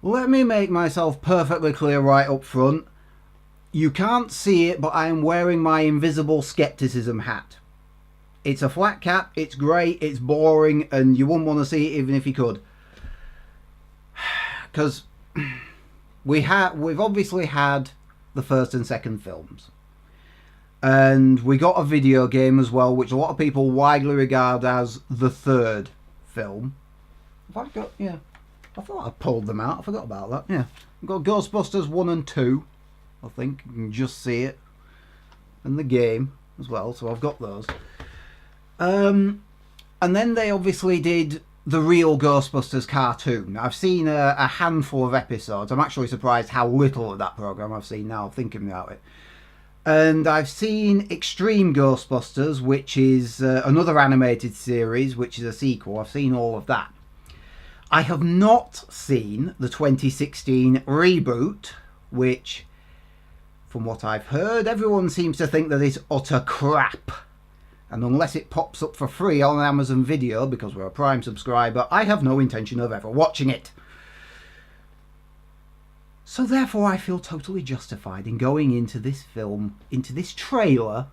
Let me make myself perfectly clear right up front. You can't see it, but I am wearing my invisible skepticism hat. It's a flat cap, it's great, it's boring, and you wouldn't want to see it even if you could. Because we've obviously had the first and second films. And we got a video game as well, which a lot of people widely regard as the third film. Have I got, yeah. I thought I pulled them out. I forgot about that. Yeah. We've got Ghostbusters 1 and 2. I think. You can just see it. And the game as well. So I've got those. And then they obviously did the real Ghostbusters cartoon. I've seen a handful of episodes. I'm actually surprised how little of that program I've seen now, thinking about it. And I've seen Extreme Ghostbusters, which is another animated series, which is a sequel. I've seen all of that. I have not seen the 2016 reboot, which, from what I've heard, everyone seems to think that it's utter crap. And unless it pops up for free on Amazon Video, because we're a Prime subscriber, I have no intention of ever watching it. So therefore I feel totally justified in going into this film, into this trailer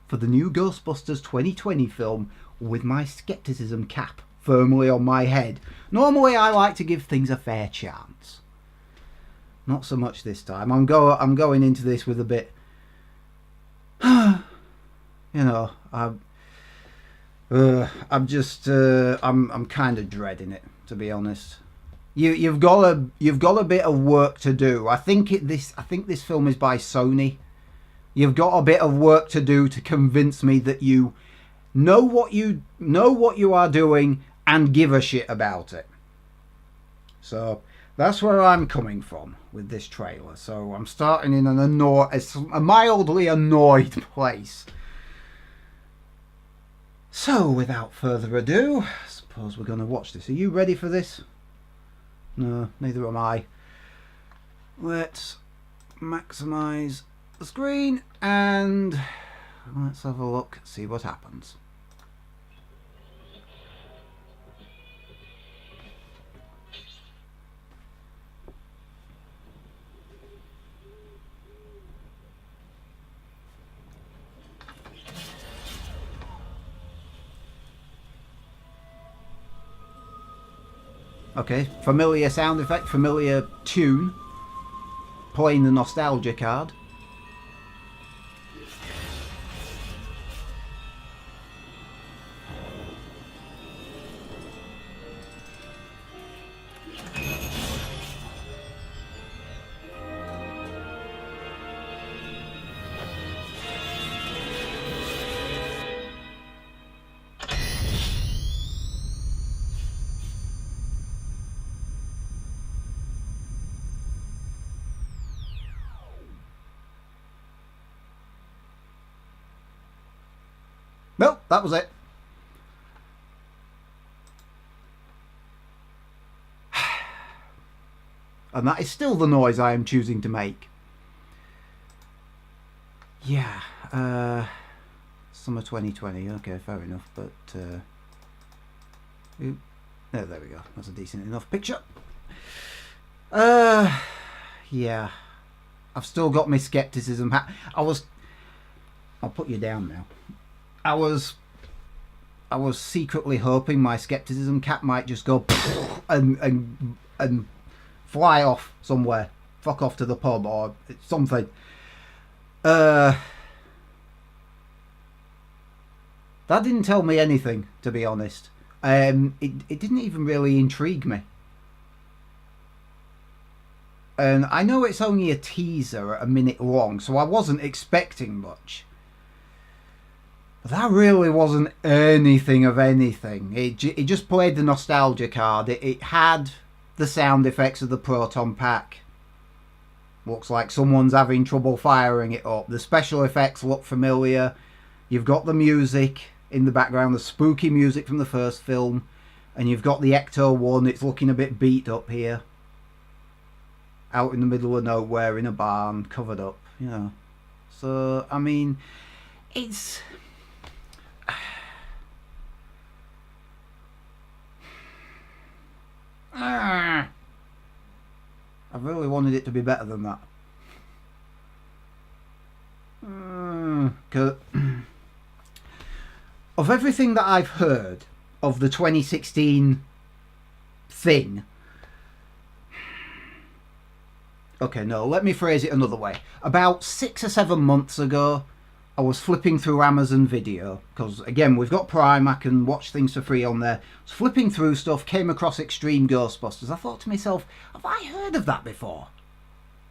for the new Ghostbusters 2020 film with my skepticism cap firmly on my head. Normally I like to give things a fair chance. Not so much this time. I'm going into this with a bit, you know, I'm kind of dreading it, to be honest. You've got a bit of work to do. I think this film is by Sony. You've got a bit of work to do to convince me that you know what you are doing and give a shit about it. So that's where I'm coming from with this trailer. So I'm starting in a mildly annoyed place. So without further ado, I suppose we're going to watch this. Are you ready for this? No, neither am I. Let's maximize the screen and let's have a look, see what happens. Okay, familiar sound effect, familiar tune. Playing the nostalgia card. Well, that was it. And that is still the noise I am choosing to make. Yeah, summer 2020. Okay, fair enough. But there we go. That's a decent enough picture. Yeah, I've still got my skepticism. I'll put you down now. I was secretly hoping my skepticism cap might just go and fly off somewhere, fuck off to the pub or something. That didn't tell me anything, to be honest. It didn't even really intrigue me. And I know it's only a teaser at a minute long, so I wasn't expecting much. But that really wasn't anything of anything. It just played the nostalgia card. It had the sound effects of the proton pack. Looks like someone's having trouble firing it up. The special effects look familiar. You've got the music in the background, the spooky music from the first film. And you've got the Ecto one. It's looking a bit beat up here. Out in the middle of nowhere in a barn, covered up, you know. So, I mean, it's... I really wanted it to be better than that. 'Cause of everything that I've heard of the 2016 thing. Okay, no, let me phrase it another way. About 6 or 7 months ago, I was flipping through Amazon Video, because again, we've got Prime, I can watch things for free on there. I was flipping through stuff, came across Extreme Ghostbusters. I thought to myself, have I heard of that before?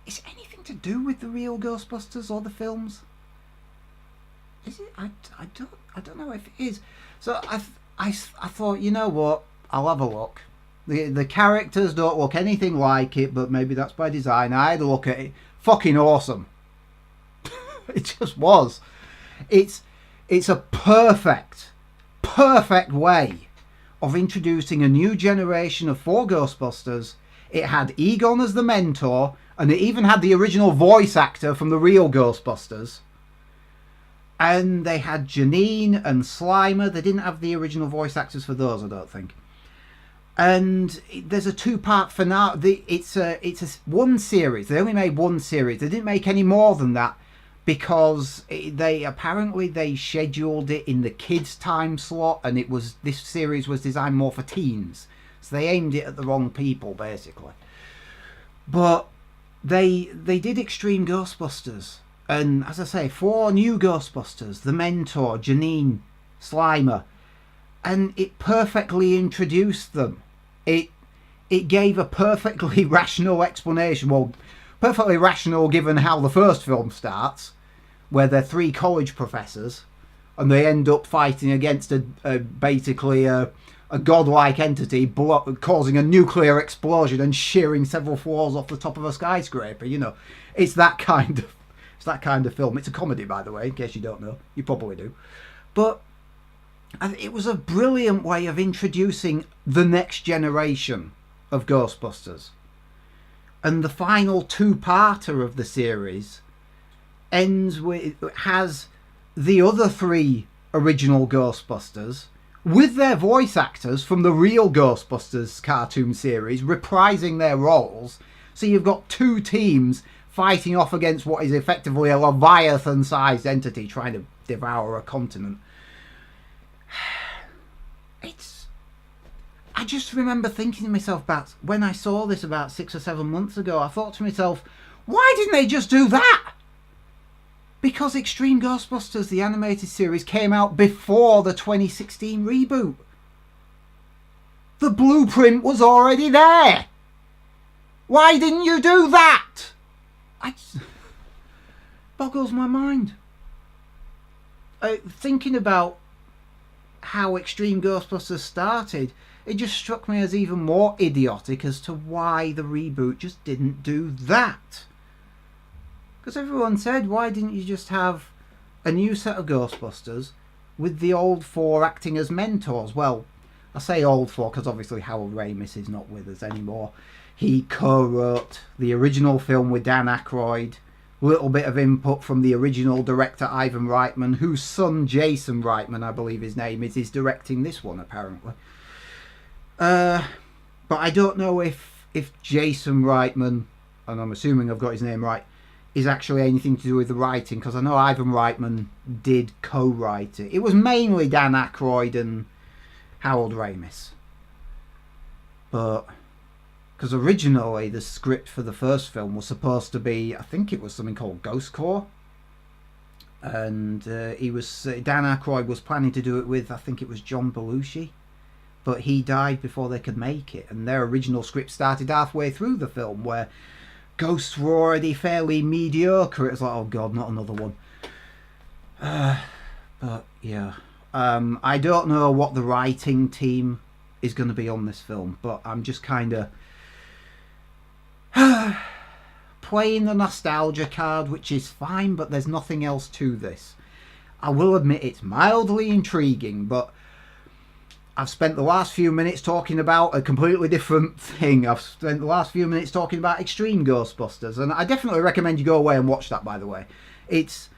Is it anything to do with the real Ghostbusters or the films? Is it? I don't know if it is. So I thought, you know what? I'll have a look. The characters don't look anything like it, but maybe that's by design. I had a look at it. Fucking awesome. It just was. It's a perfect way of introducing a new generation of 4 Ghostbusters. It had Egon as the mentor, and it even had the original voice actor from the real Ghostbusters. And they had Janine and Slimer. They didn't have the original voice actors for those, I don't think. And there's a 2-part finale. It's one series. They only made one series. They didn't make any more than that because they scheduled it in the kids' time slot, and this series was designed more for teens. So they aimed it at the wrong people, basically. But they did Extreme Ghostbusters. And as I say, 4 new Ghostbusters, the mentor, Janine, Slimer, and it perfectly introduced them. It gave a perfectly rational explanation. Well, perfectly rational given how the first film starts, where they're 3 college professors, and they end up fighting against basically a godlike entity causing a nuclear explosion and shearing several floors off the top of a skyscraper. You know, it's that kind of film. It's a comedy, by the way, in case you don't know. You probably do. But it was a brilliant way of introducing the next generation of Ghostbusters. And the final 2-parter of the series has the other 3 original Ghostbusters with their voice actors from the real Ghostbusters cartoon series reprising their roles. So you've got 2 teams fighting off against what is effectively a Leviathan-sized entity trying to devour a continent. I just remember thinking to myself about when I saw this about 6 or 7 months ago. I thought to myself, why didn't they just do that? Because Extreme Ghostbusters, the animated series, came out before the 2016 reboot. The blueprint was already there. Why didn't you do that? Boggles my mind. Thinking about how Extreme Ghostbusters started, it just struck me as even more idiotic as to why the reboot just didn't do that. Because everyone said, why didn't you just have a new set of Ghostbusters with the old 4 acting as mentors? Well, I say old 4 because obviously Harold Ramis is not with us anymore. He co-wrote the original film with Dan Aykroyd. A little bit of input from the original director Ivan Reitman, whose son Jason Reitman, I believe his name is directing this one apparently. But I don't know if Jason Reitman, and I'm assuming I've got his name right, is actually anything to do with the writing, because I know Ivan Reitman did co-write it. It was mainly Dan Aykroyd and Harold Ramis. But because originally the script for the first film was supposed to be, I think it was something called Ghost Corps, and Dan Aykroyd was planning to do it with, I think it was John Belushi, but he died before they could make it, and their original script started halfway through the film where ghosts were already fairly mediocre. It was like, oh god, not another one. But yeah, I don't know what the writing team is going to be on this film, but I'm just kind of playing the nostalgia card, which is fine, but there's nothing else to this. I will admit it's mildly intriguing, but I've spent the last few minutes talking about a completely different thing. I've spent the last few minutes talking about Extreme Ghostbusters, and I definitely recommend you go away and watch that, by the way. It's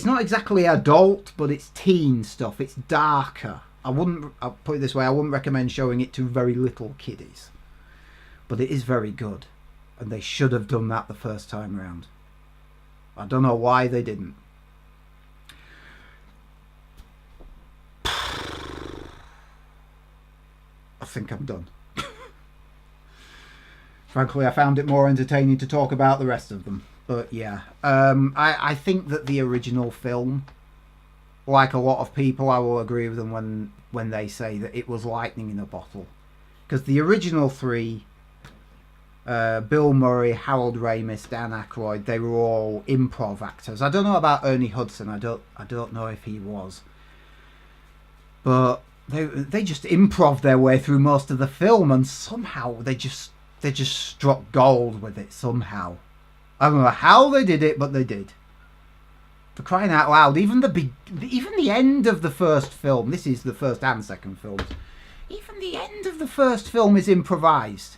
not exactly adult, but it's teen stuff. It's darker. I'll put it this way, I wouldn't recommend showing it to very little kiddies. But it is very good. And they should have done that the first time round. I don't know why they didn't. I think I'm done. Frankly, I found it more entertaining to talk about the rest of them. But yeah, I think that the original film, like a lot of people, I will agree with them when they say that it was lightning in a bottle. Because the original three, Bill Murray, Harold Ramis, Dan Aykroyd, they were all improv actors. I don't know about Ernie Hudson. I don't know if he was. But they just improv their way through most of the film, and somehow they just struck gold with it somehow. I don't know how they did it, but they did. For crying out loud, even the end of the first film, this is the first and second films, even the end of the first film is improvised.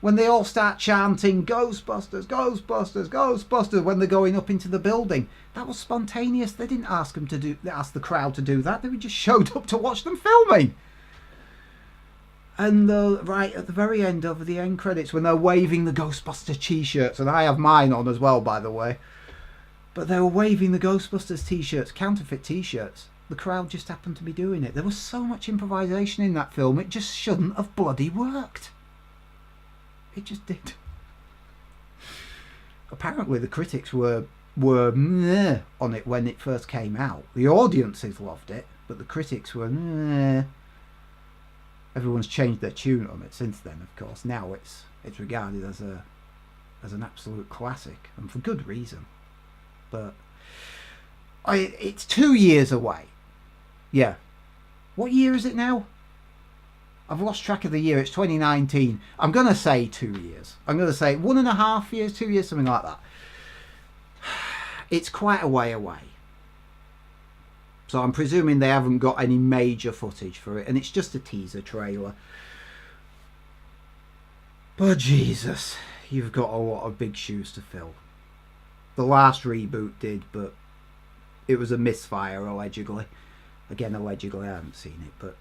When they all start chanting Ghostbusters, Ghostbusters, Ghostbusters when they're going up into the building, that was spontaneous. They didn't ask the crowd to do that. They just showed up to watch them filming. And right at the very end of the end credits, when they're waving the Ghostbusters t-shirts, and I have mine on as well, by the way, but they were waving the Ghostbusters t-shirts, counterfeit t-shirts. The crowd just happened to be doing it. There was so much improvisation in that film, it just shouldn't have bloody worked. It just did. Apparently the critics were meh on it when it first came out. The audiences loved it, but the critics were meh. Everyone's changed their tune on it since then, of course. Now it's regarded as an absolute classic, and for good reason. But it's 2 years away. Yeah. What year is it now? I've lost track of the year. It's 2019. I'm going to say 2 years. I'm going to say 1.5 years, 2 years, something like that. It's quite a way away. So I'm presuming they haven't got any major footage for it, and it's just a teaser trailer. But Jesus, you've got a lot of big shoes to fill. The last reboot did, but it was a misfire, allegedly. Again, allegedly, I haven't seen it, but...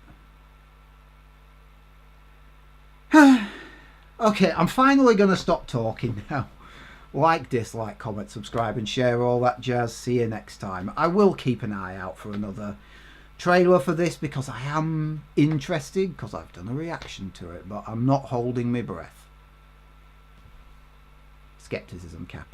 Okay, I'm finally going to stop talking now. Like, dislike, comment, subscribe and share, all that jazz. See you next time. I will keep an eye out for another trailer for this because I am interested, because I've done a reaction to it, but I'm not holding my breath. Skepticism cap.